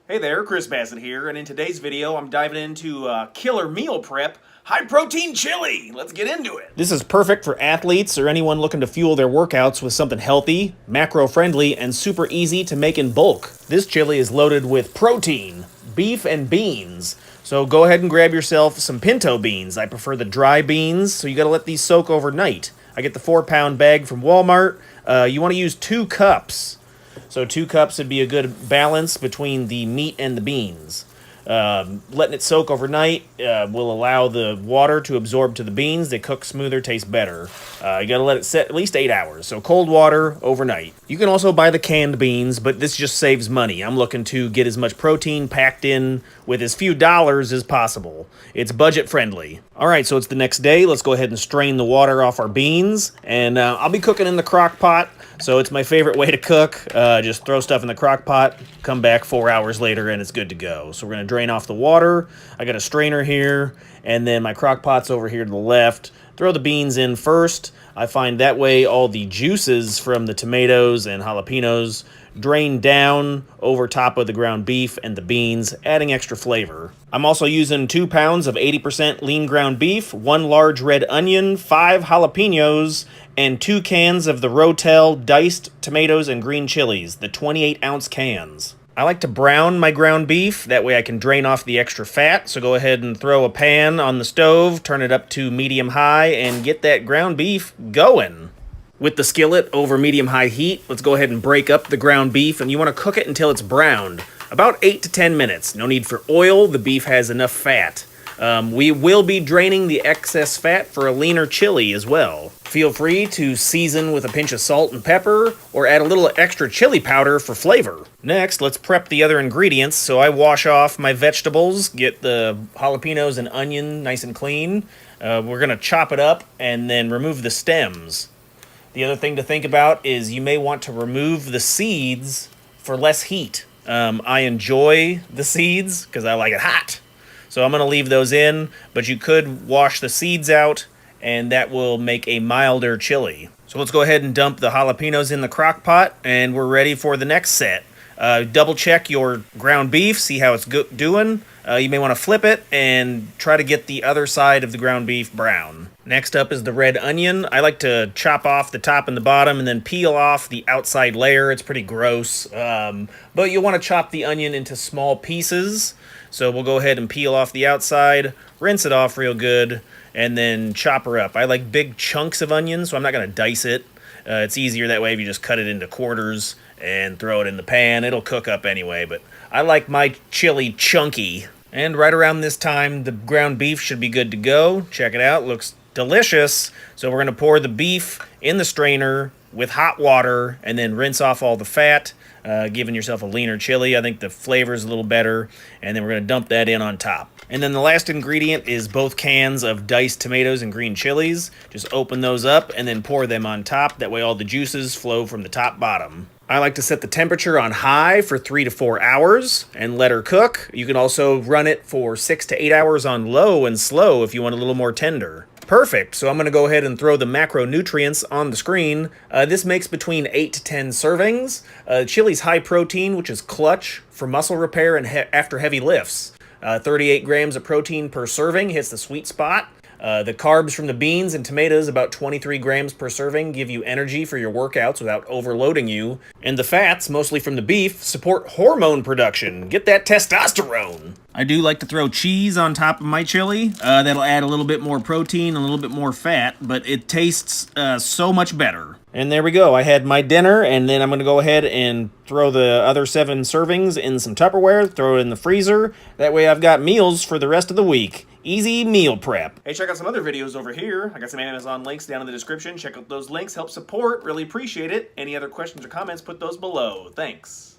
Hey there, Chris Bassett here, and in today's video I'm diving into killer meal prep, high protein chili. Let's get into it. This is perfect for athletes or anyone looking to fuel their workouts with something healthy, macro friendly, and super easy to make in bulk. This chili is loaded with protein, beef, and beans. So go ahead and grab yourself some pinto beans. I prefer the dry beans, so you gotta let these soak overnight. I get the 4-pound bag from Walmart. You wanna use 2 cups. So 2 cups would be a good balance between the meat and the beans. Letting it soak overnight will allow the water to absorb to the beans. They cook smoother, taste better. You gotta let it set at least 8 hours. So cold water overnight. You can also buy the canned beans, but this just saves money. I'm looking to get as much protein packed in with as few dollars as possible. It's budget friendly. All right, so it's the next day. Let's go ahead and strain the water off our beans. And I'll be cooking in the crock pot. So it's my favorite way to cook. Just throw stuff in the crock pot, come back 4 hours later, and it's good to go. So we're gonna drain off the water. I got a strainer here, and then my crock pot's over here to the left. Throw the beans in first. I find that way all the juices from the tomatoes and jalapeños drain down over top of the ground beef and the beans, adding extra flavor. I'm also using 2 pounds of 80% lean ground beef, 1 large red onion, 5 jalapeños, and 2 cans of the Rotel diced tomatoes and green chilies, the 28-ounce cans. I like to brown my ground beef, that way I can drain off the extra fat, so go ahead and throw a pan on the stove, turn it up to medium-high, and get that ground beef going. With the skillet over medium-high heat, let's go ahead and break up the ground beef, and you want to cook it until it's browned. About 8 to 10 minutes. No need for oil, the beef has enough fat. We will be draining the excess fat for a leaner chili as well. Feel free to season with a pinch of salt and pepper, or add a little extra chili powder for flavor. Next, let's prep the other ingredients. So I wash off my vegetables, get the jalapeños and onion nice and clean. We're gonna chop it up and then remove the stems. The other thing to think about is you may want to remove the seeds for less heat. I enjoy the seeds because I like it hot. So I'm going to leave those in, but you could wash the seeds out, and that will make a milder chili. So let's go ahead and dump the jalapeños in the crock pot, and we're ready for the next set. Double check your ground beef, see how it's doing. You may want to flip it and try to get the other side of the ground beef brown. Next up is the red onion. I like to chop off the top and the bottom and then peel off the outside layer. It's pretty gross, but you'll want to chop the onion into small pieces. So we'll go ahead and peel off the outside, rinse it off real good, and then chop her up. I like big chunks of onion, so I'm not going to dice it. It's easier that way if you just cut it into quarters and throw it in the pan. It'll cook up anyway, but I like my chili chunky. And right around this time, the ground beef should be good to go. Check it out, looks delicious. So we're gonna pour the beef in the strainer with hot water and then rinse off all the fat, giving yourself a leaner chili. I think the flavor is a little better, and then we're gonna dump that in on top. And then the last ingredient is both cans of diced tomatoes and green chilies. Just open those up and then pour them on top. That way all the juices flow from the top bottom. I like to set the temperature on high for 3 to 4 hours and let her cook. You can also run it for 6 to 8 hours on low and slow if you want a little more tender. Perfect, so I'm going to go ahead and throw the macronutrients on the screen. This makes between 8 to 10 servings. Chili's high protein, which is clutch for muscle repair and after heavy lifts. 38 grams of protein per serving hits the sweet spot. The carbs from the beans and tomatoes, about 23 grams per serving, give you energy for your workouts without overloading you. And the fats, mostly from the beef, support hormone production. Get that testosterone. I do like to throw cheese on top of my chili. That'll add a little bit more protein, a little bit more fat, but it tastes so much better. And there we go. I had my dinner, and then I'm going to go ahead and throw the other 7 servings in some Tupperware, throw it in the freezer. That way I've got meals for the rest of the week. Easy meal prep. Hey, check out some other videos over here. I got some Amazon links down in the description. Check out those links. Help support. Really appreciate it. Any other questions or comments, put those below. Thanks.